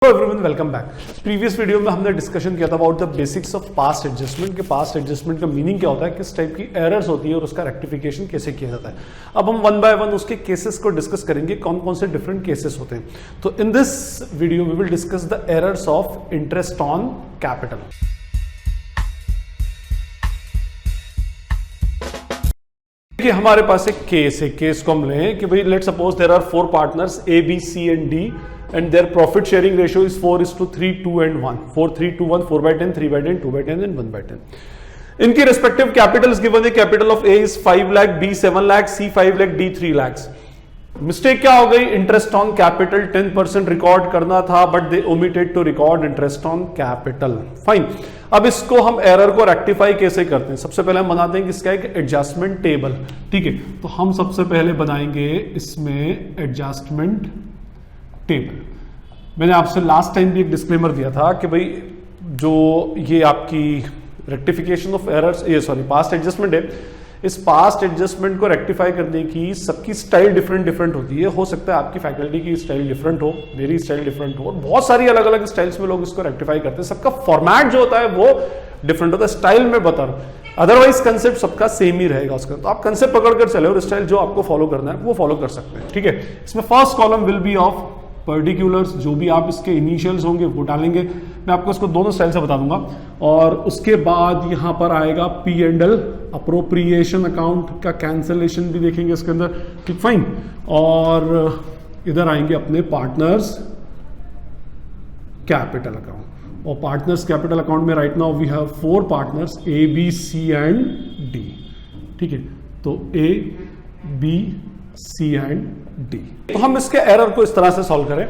Hello everyone, welcome back. Previous video में हमने discussion किया था about the basics of past adjustment के पास्ट एडजस्टमेंट का मीनिंग क्या होता है, किस टाइप की एरर्स होती है और उसका रेक्टिफिकेशन कैसे किया जाता है। अब हम वन बाय वन उसके केसेस को डिस्कस करेंगे, कौन कौन से डिफरेंट केसेस होते हैं। तो in this video we will discuss the errors of interest on capital. देखिए, हमारे पास एक केस है, केस को हम लें कि भाई let suppose there are 4 partners A, B, C and D and their profit sharing ratio is 4:3, 2 and 1, 4, 3, 2, 1, 4/10, 3/10, 2/10 and 1/10. इनकी respective capitals given है, capital of A is 5 lakh, B 7 lakh, C 5 lakh, D 3 lakhs. Mistake क्या हो गई? Interest on capital 10% record करना था, but they omitted to record interest on capital. Fine. अब इसको हम एरर को रेक्टिफाई कैसे करते हैं? सबसे पहले हम बनाते हैं किसका एक एडजस्टमेंट टेबल। ठीक है, तो हम सबसे पहले बनाएंगे इसमें एडजस्टमेंट टेबल। मैंने आपसे लास्ट टाइम भी एक डिस्क्लेमर दिया था कि भाई जो ये आपकी रेक्टिफिकेशन ऑफ एरर्स, ये सॉरी पास्ट एडजस्टमेंट है, इस पास्ट एडजस्टमेंट को रेक्टिफाई करने की सबकी स्टाइल डिफरेंट होती है। हो सकता है आपकी फैकल्टी की स्टाइल डिफरेंट हो, मेरी स्टाइल डिफरेंट हो, बहुत सारी अलग अलग स्टाइल्स में लोग इसको रेक्टिफाई करते हैं। सबका फॉर्मेट जो होता है वो डिफरेंट होता है। स्टाइल में बता रहा हूं, अदरवाइज कंसेप्ट सबका सेम ही रहेगा उसका। तो आप कंसेप्ट पकड़ कर चले और स्टाइल जो आपको फॉलो करना है वो फॉलो कर सकते हैं। ठीक है, इसमें first column will be of particulars, जो भी आप इसके इनिशियल्स होंगे वो डालेंगे। मैं आपको इसको दोनों स्टाइल से बता दूंगा। और उसके बाद यहां पर आएगा P&L, अप्रोप्रिएशन अकाउंट का कैंसलेशन भी देखेंगे इसके अंदर। ठीक, फाइन। और इधर आएंगे अपने पार्टनर्स कैपिटल अकाउंट। और पार्टनर्स कैपिटल अकाउंट में right now we have 4 partners A, B, C and D। ठीक है, तो A, B, C and D। तो हम इसके एरर को इस तरह से सॉल्व करें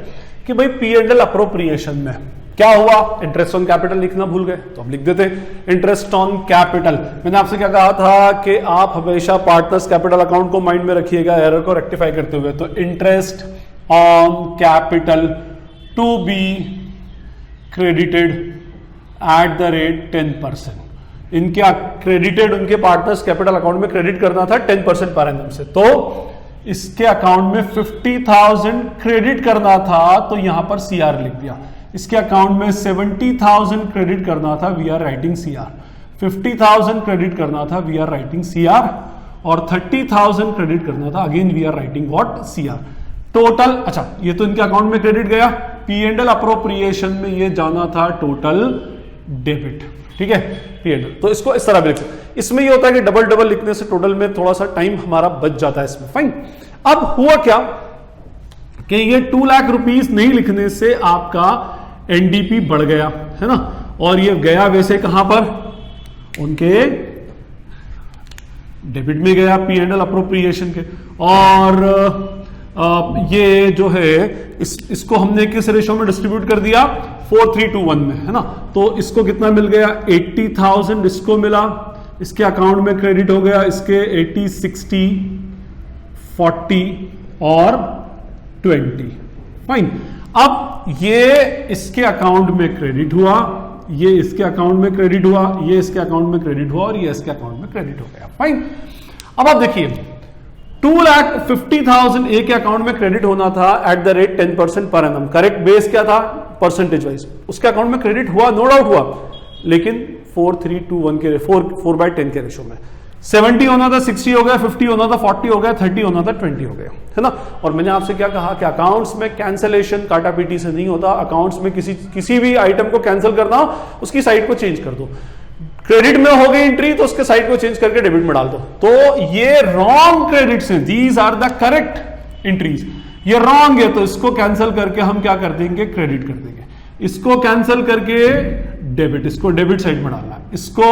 कि भाई P&L अप्रोप्रिएशन में क्या हुआ, इंटरेस्ट ऑन कैपिटल लिखना भूल गए, तो हम लिख देते हैं इंटरेस्ट ऑन कैपिटल। मैंने आपसे क्या कहा था कि आप हमेशा पार्टनर्स कैपिटल अकाउंट को माइंड में रखिएगा एरर को रेक्टिफाई करते हुए। तो interest on capital to be credited at the rate 10%। इनके क्रेडिटेड उनके पार्टनर्स कैपिटल अकाउंट में क्रेडिट करना था 10% पर एनम से। तो इसके अकाउंट में 50,000 क्रेडिट करना था, तो यहां पर CR लिख दिया। इसके अकाउंट में 70,000 क्रेडिट करना था, we are writing CR। 50,000 credit करना था, वी आर राइटिंग CR। और 30,000 क्रेडिट करना था, again we are writing what, CR। Total, अच्छा ये तो इनके अकाउंट में क्रेडिट गया। P&L अप्रोप्रिएशन में ये जाना था टोटल डेबिट। ठीक है, P&L। तो इसको इस तरह भी लिख सकते। इसमें ये होता है कि डबल डबल लिखने से टोटल में थोड़ा सा टाइम हमारा बच जाता है इसमें। फाइन। अब हुआ क्या कि ये 2 लाख रुपीस नहीं लिखने से आपका NDP बढ़ गया, है ना। और ये गया वैसे कहां पर, उनके डेबिट में गया, P&L अप्रोप्रिएशन के। और ये जो है इसको हमने किस रेशो में डिस्ट्रीब्यूट कर दिया, 4:3:1 में, है ना। तो इसको कितना मिल गया, 80,000 इसको मिला, इसके अकाउंट में क्रेडिट हो गया, इसके 80, 60, 40 और 20। फाइन। अब ये इसके अकाउंट में क्रेडिट हुआ, ये इसके अकाउंट में क्रेडिट हुआ, ये इसके अकाउंट में क्रेडिट हुआ और ये इसके अकाउंट में क्रेडिट हो गया। फाइन। अब आप देखिए 2,50,000 ए के अकाउंट में क्रेडिट होना था eight the rate 10% per annum. Correct base क्या था, परसेंटेज वाइज। उसके अकाउंट में क्रेडिट हुआ, नो डाउट हुआ, लेकिन 4:3:1 के 4/10 के रेशो में। 70 होना था, 60 हो गया, 50 होना था, 40 हो गया, 30 होना था, 20 हो गया, है ना। और मैंने आपसे क्या कहा कि अकाउंट्स में कैंसलेशन काटा पीटी से नहीं होता। अकाउंट्स में किसी भी आइटम को कैंसिल करना हो, उसकी साइड को चेंज कर दो। क्रेडिट में हो गई एंट्री तो उसके साइड को चेंज करके डेबिट में डाल दो। तो ये रॉन्ग क्रेडिट्स हैं, these are the correct entries. ये रॉन्ग है तो इसको कैंसिल करके हम क्या कर देंगे, क्रेडिट कर देंगे। इसको कैंसिल करके डेबिट, इसको डेबिट साइड में डालना है, इसको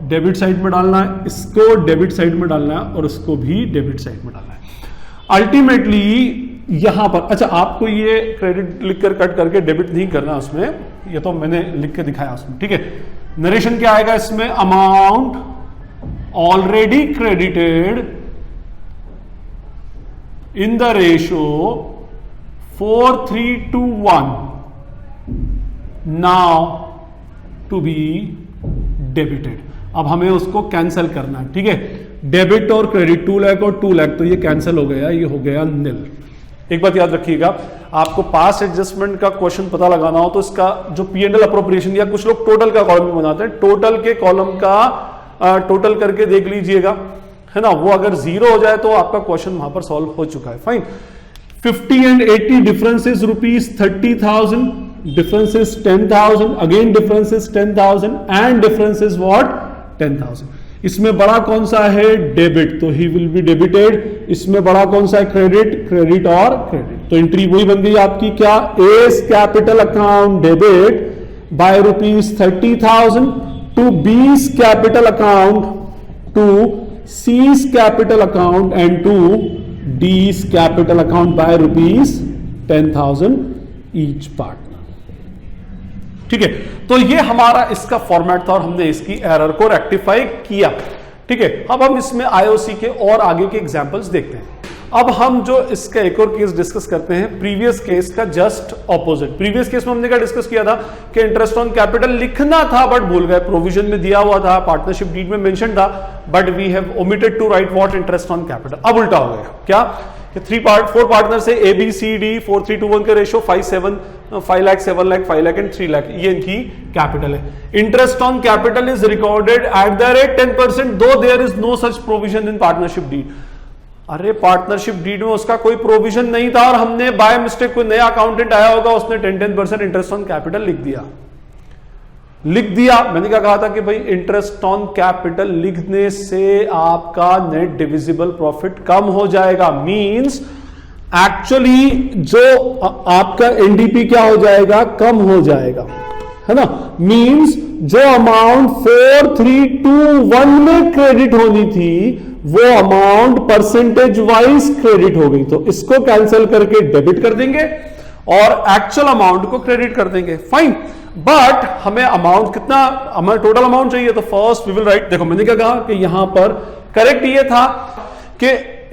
डेबिट साइड में डालना है, इसको डेबिट साइड में डालना है और इसको भी डेबिट साइड में डालना है। अल्टीमेटली यहां पर, अच्छा आपको ये क्रेडिट लिखकर कट करके डेबिट नहीं करना उसमें, ये तो मैंने लिख के दिखाया उसमें। ठीक है, नरेशन क्या आएगा इसमें, amount already credited in the ratio 4:3:1 now to be debited. अब हमें उसको कैंसिल करना है। ठीक है, डेबिट और क्रेडिट 2 लाख और 2 लाख, तो ये कैंसिल हो गया, ये हो गया निल। एक बात याद रखिएगा, आपको पास्ट एडजस्टमेंट का क्वेश्चन पता लगाना हो तो इसका जो P&L अप्रोप्रिएशन, या कुछ लोग टोटल का कॉलम बनाते हैं, टोटल के कॉलम का टोटल करके देख लीजिएगा, है ना, वो अगर 0 हो जाए तो आपका क्वेश्चन वहां पर सॉल्व हो चुका है। Fine. 50 and 80 difference is rupees 30,000, difference is 10,000, again difference is 10,000 and difference is what 10,000। इसमें बड़ा कौन सा है? डेबिट, तो ही विल बी डेबिटेड। इसमें बड़ा कौन सा है? क्रेडिट, क्रेडिट और क्रेडिट। तो एंट्री वही बन गई आपकी क्या? A's capital account debit by rupees 30,000 to B's capital account to C's capital account and to D's capital account by rupees 10,000 each partner. ठीक है, तो ये हमारा इसका फॉर्मेट था और हमने इसकी एरर को रेक्टिफाई किया। ठीक है, अब हम इसमें आईओसी के और आगे के एग्जांपल्स देखते हैं। अब हम जो इसका एक और केस डिस्कस करते हैं, प्रीवियस केस का जस्ट ऑपोजिट। प्रीवियस केस में हमने क्या डिस्कस किया था कि इंटरेस्ट ऑन कैपिटल लिखना था बट भूल गए, प्रोविजन में दिया हुआ था, पार्टनरशिप डीड में मेंशन था, but we have omitted to write what interest on capital. अब उल्टा हो गया क्या कि 4 पार्टनर से ए बी सी डी 4:3:1 के रेशियो 5 लाख 7 लाख 5 लाख एंड 3 लाख, ये इनकी कैपिटल है। Interest on capital is recorded at the rate 10% though there is no such provision in partnership deed. अरे पार्टनरशिप डीड में उसका कोई प्रोविजन नहीं था और हमने बाय मिस्टेक, कोई नया अकाउंटेंट आया होगा, उसने 10% इंटरेस्ट ऑन कैपिटल लिख दिया। मैंने क्या कहा था कि भाई इंटरेस्ट ऑन कैपिटल लिखने से आपका नेट डिविजिबल प्रॉफिट कम हो जाएगा। मींस एक्चुअली जो आपका एनडीपी क्या हो जाएगा? कम हो जाएगा, है ना। मींस जो अमाउंट 4:3:1 में क्रेडिट होनी थी वो अमाउंट परसेंटेज वाइज क्रेडिट हो गई, तो इसको कैंसिल करके डेबिट कर देंगे और एक्चुअल अमाउंट को क्रेडिट कर देंगे। फाइन, बट हमें अमाउंट कितना, हमें टोटल अमाउंट चाहिए, तो फर्स्ट वी विल राइट। देखो मैंने क्या कहा कि यहां पर करेक्ट ये था कि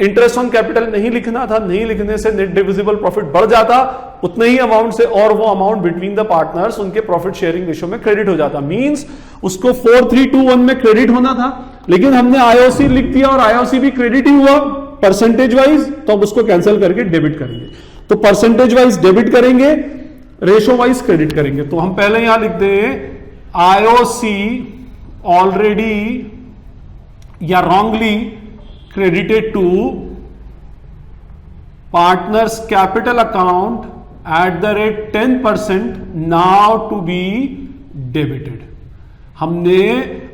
इंटरेस्ट ऑन कैपिटल नहीं लिखना था, नहीं लिखने से नेट डिविजिबल प्रॉफिट बढ़ जाता उतने ही अमाउंट से, और वो अमाउंट बिटवीन द पार्टनर्स उनके प्रॉफिट शेयरिंग रेशियो में क्रेडिट हो जाता। मींस उसको 4:3:1 में क्रेडिट होना था, लेकिन हमने आईओसी लिख दिया और आईओसी भी क्रेडिट ही हुआ परसेंटेज वाइज, तो अब उसको कैंसिल करके डेबिट करेंगे। तो परसेंटेज वाइज डेबिट करेंगे, रेशो वाइज क्रेडिट करेंगे। तो हम पहले यहां लिख दें आईओसी ऑलरेडी या wrongly credited to partners capital account at the rate 10% now to be debited। हमने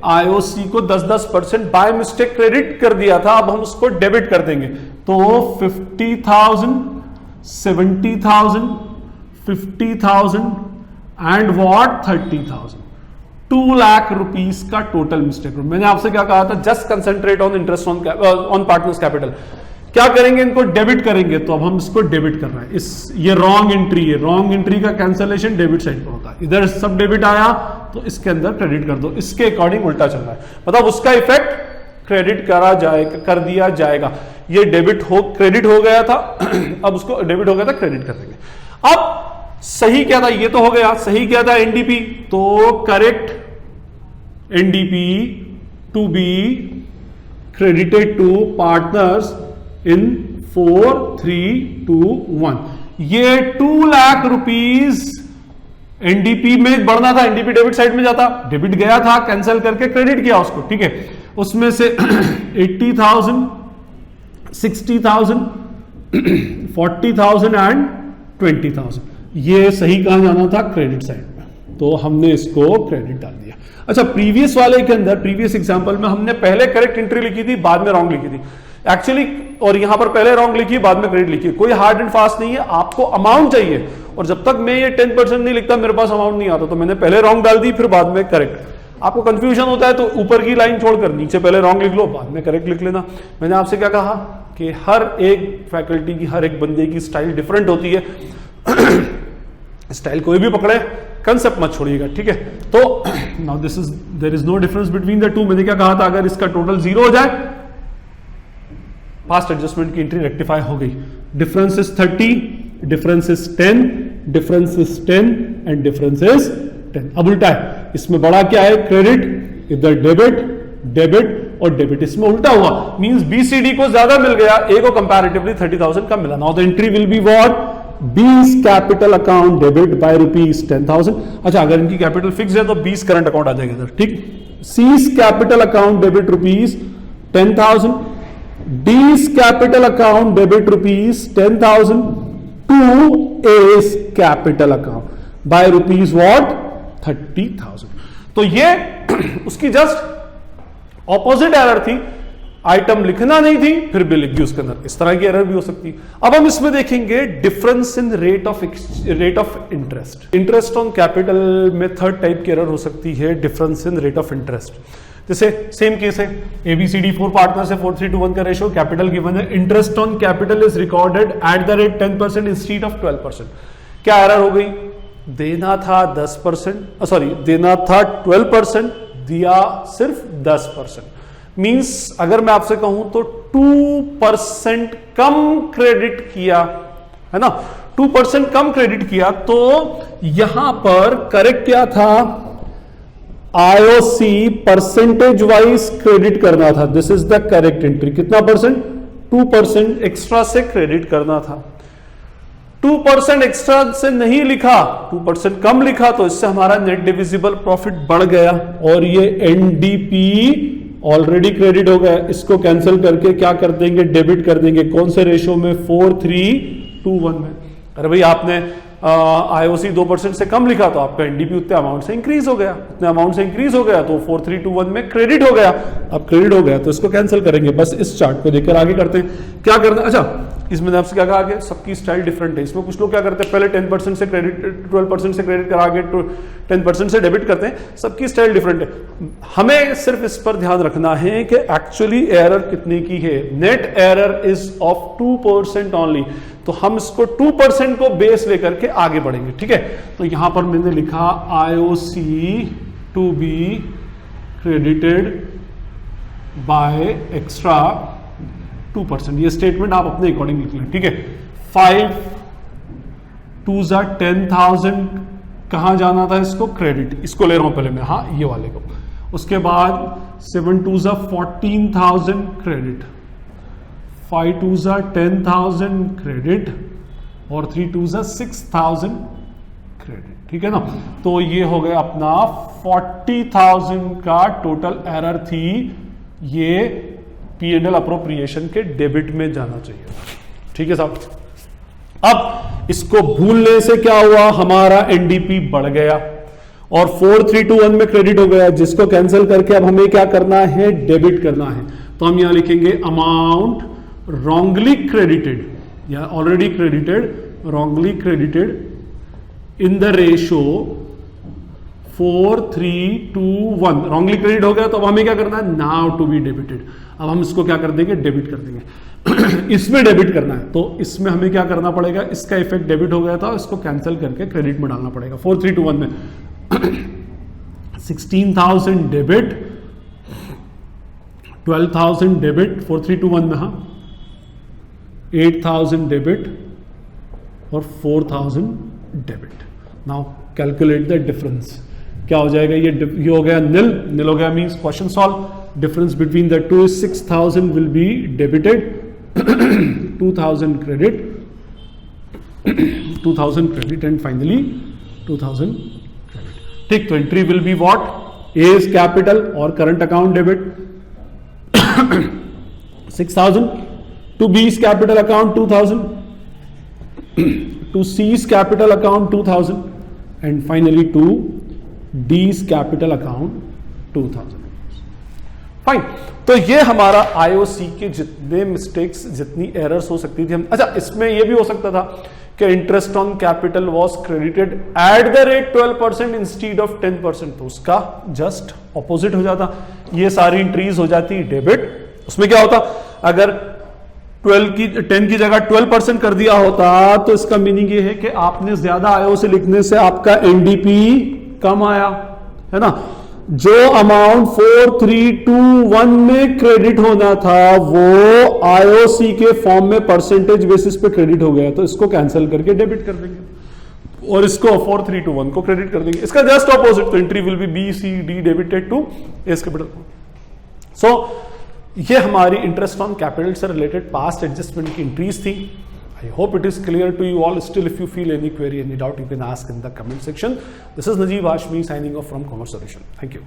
आईओसी को 10% बाय मिस्टेक क्रेडिट कर दिया था, अब हम उसको डेबिट कर देंगे। तो 50,000 70,000 50,000 एंड व्हाट 30,000, 2 लाख रुपीस का टोटल मिस्टेक। मैंने आपसे क्या कहा था? Just concentrate on interest on partners capital. क्या करेंगे? इनको डेबिट करेंगे, तो अब हम इसको डेबिट कर रहे हैं। ये रॉन्ग एंट्री है, रॉन्ग एंट्री का कैंसिलेशन डेबिट साइड पर होता है। इधर सब डेबिट आया तो इसके अंदर क्रेडिट कर दो, इसके अकॉर्डिंग उल्टा चल रहा है, मतलब उसका इफेक्ट क्रेडिट करा जाएगा, कर दिया जाएगा। ये डेबिट हो क्रेडिट हो गया था अब उसको डेबिट हो गया था, क्रेडिट कर देंगे। अब सही क्या था? ये तो हो गया। सही क्या था? एनडीपी। तो correct NDP to be credited to partners in 4:3:1। ये 2 लाख रुपीस एनडीपी में बढ़ना था, एनडीपी डेबिट साइड में जाता, डेबिट गया था, कैंसिल करके क्रेडिट किया उसको। ठीक है, उसमें से 80,000 60,000 40,000 एंड 20,000 ये सही कहां जाना था? क्रेडिट साइड में, तो हमने इसको क्रेडिट डाल दिया। अच्छा, प्रीवियस वाले के अंदर, प्रीवियस एग्जांपल में हमने पहले करेक्ट एंट्री लिखी थी, बाद में रॉन्ग लिखी थी एक्चुअली, और यहां पर पहले रॉन्ग लिखी, बाद में क्रेडिट लिखी। कोई हार्ड एंड फास्ट नहीं है, आपको अमाउंट चाहिए, और जब तक मैं ये 10% नहीं लिखता मेरे पास अमाउंट नहीं आता, तो मैंने पहले रॉन्ग डाल दी, फिर बाद में करेक्ट। आपको कंफ्यूजन होता है तो ऊपर की लाइन छोड़कर नीचे पहले रॉन्ग लिख लो, बाद में करेक्ट लिख लेना। मैंने आपसे क्या कहा कि हर एक फैकल्टी की, हर एक बंदे की स्टाइल डिफरेंट होती है स्टाइल कोई भी पकड़े, कंसेप्ट मत छोड़िएगा। ठीक है, तो now this is, there is no difference between the two. मैंने क्या कहा था? अगर इसका टोटल 0 हो जाए, पास्ट एडजस्टमेंट की एंट्री रेक्टिफाई हो गई। Difference is 30, difference is 10, difference is 10 and difference is 10। अब उल्टा है, इसमें बड़ा क्या है? क्रेडिट, इधर डेबिट, डेबिट और डेबिट। इसमें उल्टा हुआ, मींस बीसीडी को ज्यादा मिल गया, ए को कंपैरेटिवली 30,000 कम मिला। Now the entry will be what? बीस कैपिटल अकाउंट डेबिट बाय ₹10,000। अच्छा, अगर इनकी कैपिटल फिक्स है तो 20 करंट अकाउंट आ जाएगा इधर, ठीक। C's capital account debit ₹10,000, D's capital account debit ₹10,000 to A's capital account by ₹30,000। तो ये उसकी जस्ट ऑपोजिट एरर थी, आइटम लिखना नहीं थी फिर भी लिख दी उसके अंदर। इस तरह की एरर भी हो सकती है। अब हम इसमें देखेंगे difference in rate of interest. Interest on capital में थर्ड टाइप की एरर हो सकती है, difference in rate of interest. जैसे सेम केस है, ABCD 4 पार्टनर्स है, 4:3 का रेशियो, कैपिटल गिवन है, interest on capital is recorded at the rate 10% instead of 12%। क्या एरर हो गई? देना था 10%, देना था 12%, दिया सिर्फ 10%। मींस अगर मैं आपसे कहूं तो 2% कम क्रेडिट किया, है ना, 2% कम क्रेडिट किया, तो यहां पर करेक्ट क्या था? IOC परसेंटेज वाइज क्रेडिट करना था। This is the correct entry. कितना परसेंट? 2% एक्स्ट्रा से क्रेडिट करना था। 2% एक्स्ट्रा से नहीं लिखा, 2% कम लिखा, तो इससे हमारा नेट डिविजिबल प्रॉफिट बढ़ गया और ये NDP ऑलरेडी क्रेडिट हो गया। इसको कैंसिल करके क्या कर देंगे? डेबिट कर देंगे। कौन से रेशियो में? 4:3 में। अरे भाई, आपने IOC 2% से कम लिखा तो आपका NDP उतने अमाउंट से इंक्रीज हो गया, उतने अमाउंट से इंक्रीज हो गया तो 4:3 में क्रेडिट हो गया। अब क्रेडिट हो गया तो इसको कैंसिल करेंगे। बस इस चार्ट को देखकर आगे करते हैं। क्या करना? अच्छा, इसमें आपसे क्या कहा आगे? सबकी स्टाइल डिफरेंट है। इसमें कुछ लोग क्या करते हैं, पहले 10% से क्रेडिट, 12% से क्रेडिट करा के 10% से डेबिट करते हैं। सबकी स्टाइल डिफरेंट है। हमें सिर्फ इस पर ध्यान रखना है कि एक्चुअली एरर कितने की है। Net error is of 2% only, तो हम इसको 2% को बेस लेकर के आगे बढ़ेंगे, ठीक है। तो यहां पर मैंने लिखा IOC to be credited by extra 2%। ये स्टेटमेंट आप अपने अकॉर्डिंग लिख लें, ठीक है। 5 2s 10,000 कहां जाना था इसको? क्रेडिट। इसको ले रहा हूं पहले मैं, हाँ, ये वाले को। उसके बाद 7 2s 14,000 क्रेडिट, 5 2s 10,000 क्रेडिट और 3 2s 6,000 क्रेडिट, ठीक है ना। तो ये हो गया अपना 40,000 का टोटल एरर थी। ये P&L अप्रोप्रिएशन के डेबिट में जाना चाहिए, ठीक है साहब। अब इसको भूलने से क्या हुआ? हमारा NDP बढ़ गया और 4:3 में क्रेडिट हो गया, जिसको कैंसिल करके अब हमें क्या करना है? डेबिट करना है। तो हम यहां लिखेंगे अमाउंट wrongly credited या already credited, wrongly credited in the ratio 4:3 wrongly credited हो गया, तो अब हमें क्या करना है? now to be debited। अब हम इसको क्या कर देंगे? डेबिट कर देंगे। इसमें डेबिट करना है तो इसमें हमें क्या करना पड़ेगा? इसका इफेक्ट डेबिट हो गया था, इसको कैंसिल करके क्रेडिट में डालना पड़ेगा। 4:3 में 16,000 डेबिट, 12,000 डेबिट 4:3 में, हाँ, 8,000 डेबिट और 4,000 debit. Now calculate the difference. क्या हो जाएगा? ये हो गया निल हो गया, means question solve. Difference between the two is 6,000 will be debited, 2,000 credit, 2,000 credit and finally 2,000 credit, ठीक। तो entry will be what? A is capital और current account debit 6,000, to B's capital account 2,000, to C's capital account 2,000 and finally to D's capital account 2,000। Fine. तो ये हमारा IOC के जितने mistakes, जितनी errors हो सकती थी हम। अच्छा, इसमें ये भी हो सकता था कि interest on capital was credited at the rate 12% instead of 10%, तो उसका जस्ट ऑपोजिट हो जाता। ये सारी एंट्रीज हो जाती डेबिट। उसमें क्या होता? अगर 10 की जगह 12% कर दिया होता तो इसका मीनिंग ये है कि आपने ज्यादा IOC लिखने से आपका NDP कम आया, है ना। जो अमाउंट 4:3 में क्रेडिट होना था वो IOC के फॉर्म में परसेंटेज बेसिस पे क्रेडिट हो गया, तो इसको कैंसिल करके डेबिट कर देंगे और इसको 4:3 को क्रेडिट कर देंगे। इसका जस्ट ऑपोजिट, तो entry will be BCD debited to A's capital. So ये हमारी इंटरेस्ट ऑन कैपिटल से रिलेटेड पास्ट एडजस्टमेंट की एंट्रीज थी। I hope it is clear to you all. Still, if you feel any query, any doubt, you can ask in the comment section. This is Najib Hashmi signing off from Commerce Solution. Thank you.